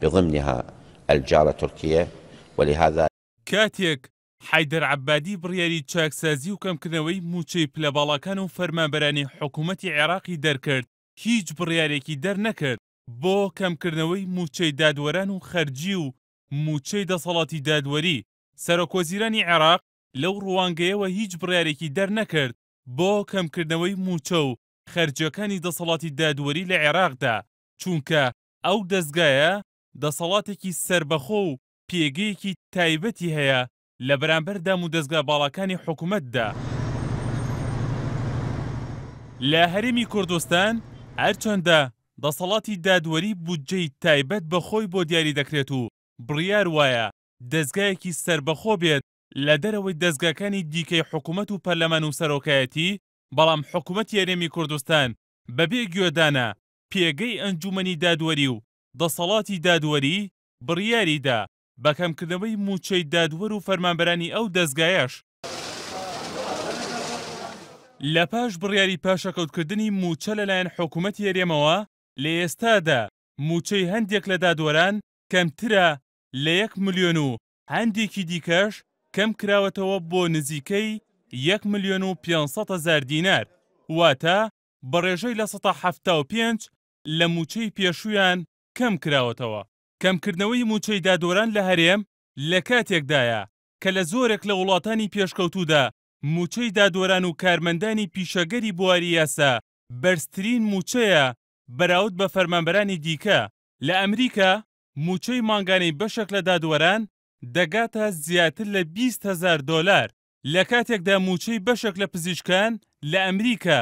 بضمنها الجارة تركيا. ولهذا كاتێک حیدەر عەبادی بڕیاری چاکسازی و کەمکردنەوەی موچەی پلەباڵەکان و فەرمانبەرانی حکوومەتی عێراقی دەرکرد، هیچ بڕیارێکی دەرنەکرد بۆ کەمکردنەوەی موچەی دادوەران و خەرجی و موچەی دەسەڵاتی دادوەری. سەرۆکوەزیرانی عێراق لەو ڕوانگەیەوە هیچ بڕیارێکی دەرنەکرد بۆ کەمکردنەوەی موچە و خەرجیەکانی دەسەڵاتی دادوەری لە عێراقدا، چونکە ئەو دەستگایە دەسەڵاتێکی سەربەخۆ و پێگەیەکی تایبەتی هەیە لە بەرامبەر دام و دەستگا باڵەکانی حکوومەتدا. لە هەرێمی کوردستان هەرچەندە دەسەڵاتی دادوەری بودجەی تایبەت بەخۆی بۆ دیاری دەکرێت و بڕیار وایە دەستگایەکی سەربەخۆ بێت لە دەرەوەی دەستگاکانی دیکەی حکوومەت و پەرلەمان و سەرۆکایەتی، بەڵام حکوومەتی هەرێمی کوردستان بەبێ گوێدانە پێگەی ئەنجومەنی دادوەری و دەسەڵاتی دادوەری بڕیاریدا بە کەمکردنەوەی موچەی دادوەر و فەرمانبەرانی ئەو دەستگایەش. لە پاش بڕیاری پاشەکەوتکردنی موچە لەلایەن حکوومەتی هەرێمەوە، لە ئێستادا موچەی هەندێک لە دادوەران کەمترە لە 1 ملیۆن و هەندێکی دیکەش کەم کراوەتەوە بۆ نزیکەی 1,500,000 دینار، واتە بەڕێژەی لە 175 لە موچەی پێشوویان کەم کراوەتەوە. کەمکردنەوەی موچەی دادوەران لە هەرێم لە کاتێکدایە کە لە زۆرێک لە وڵاتانی پێشکەوتوودا موچەی دادوەران و کارمەندانی پیشەگەری بواری یاسا بەرزترین موچەیە بەراورد بە فەرمانبەرانی دیکە. لە ئەمریکا موچەی مانگانەی بەشێک لە دادوەران دەگاتە زیاتر لە 20,000 دۆلار، لە کاتێکدا موچەی بەشێک لە پزیشکان لە ئەمریکا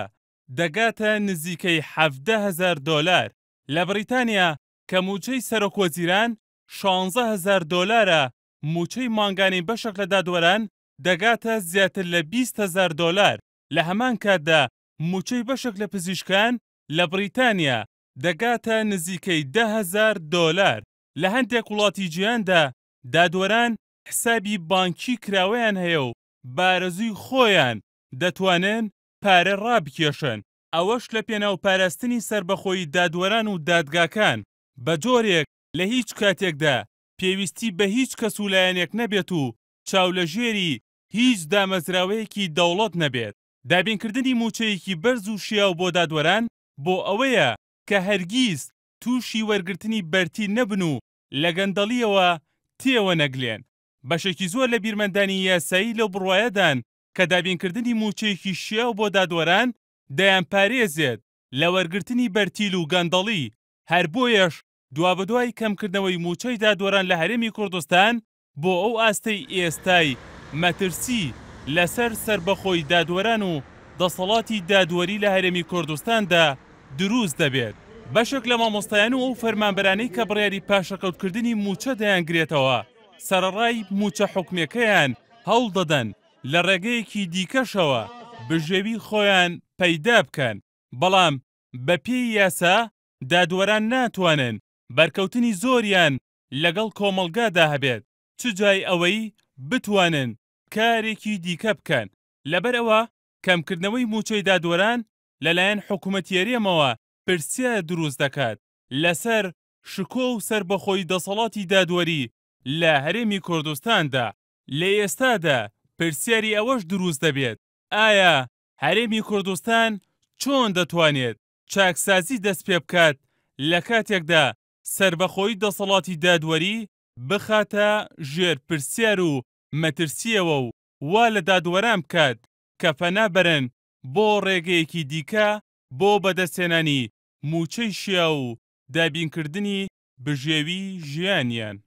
دەگاتە نزیکەی 17,000 دۆلار. لە بریتانیا کە موچەی سەرۆکوەزیران 16,000 دۆلارە، موچەی مانگانەی بەشێک لە دادوەران دەگاتە زیاتر لە 20,000 دۆلار. لە هەمان کاتدا موچەی بەشێک لە پزیشکان لە بریتانیا دەگاتە نزیکەی 10,000 دۆلار. لە هەندێک وڵاتی جیهاندا دادوەران حسابی بانکی کراوەیان هەیە و بارەزووی خۆیان دەتوانن پارە ڕابکێشن. ئەوەش لە پێناو پاراستنی سەربەخۆی دادوەران و دادگاکان بە جۆرێک لە هیچ کاتێکدا پێویستی بە هیچ کەس و لایەنێک نەبێت و چاولەژێری هیچ دامەزراوەیەکی دەوڵەت نەبێت. دابینکردنی موچەیەکی بەرز و شیاو بۆ دادوەران بۆ ئەوەیە کە هەرگیز تووشی وەرگرتنی بەرتی نەبن و لە گەندەڵیەوە تێوە نەگلێن. بەشێکی زۆر لە بیرمەندانی یاسایی لەو بڕوایەدان کە دابینکردنی موچەیەکی شیاو بۆ دادوەران دەیان پارێزێت لە وەرگرتنی بەرتیل و گەندەڵی. هەر بۆیەش دوابەدوای کەمکردنەوەی موچەی دادوەران لە هەرێمی کوردستان بۆ ئەو ئاستەی ئێستای مەترسی لەسەر سەربەخۆی دادوەران و دەسەڵاتی دادوەری لە هەرێمی کوردستاندا دروست دەبێت. بەشێک لە مامۆستایان و ئەو فەرمانبەرانەی کە بڕیاری پاشەکەوتکردنی موچە دەیانگرێتەوە سەرەڕای موچە حکومەکەیان هەوڵ دەدەن لە ڕێگەیەکی دیکەشەوە بژێوی خۆیان پەیدا بکەن، بەڵام بە پێی یاسا دادوەران ناتوانن بەرکەوتنی زۆریان لەگەڵ کۆمەڵگادا هەبێت چ جای ئەوەی بتوانن کارێکی دیکە بکەن. لەبەرەوە کەمکردنەوەی موچەی دادوەران لەلایەن حکوومەتی هەرێمەوە پرسیار دروست دەکات لەسەر شکۆ و سەربەخۆی دەسەڵاتی دادوەری لە هەرێمی کوردستاندا. لە ئێستادا پرسیاری ئەوەش دروست دەبێت ئایا هەرێمی کوردستان چۆن دەتوانێت چاکسازی دەست پێ بکات لە کاتێکدا سەربەخۆی دەسەڵاتی دادوەری بخاتە ژێر پرسیار و مەترسیەوە و وا لە دادوەران بکات کە پەنابەرن بۆ ڕێگەیەکی دیکە بۆ بەدەستهێنانی موچەی شیا و دابینکردنی بژێوی ژیانیان.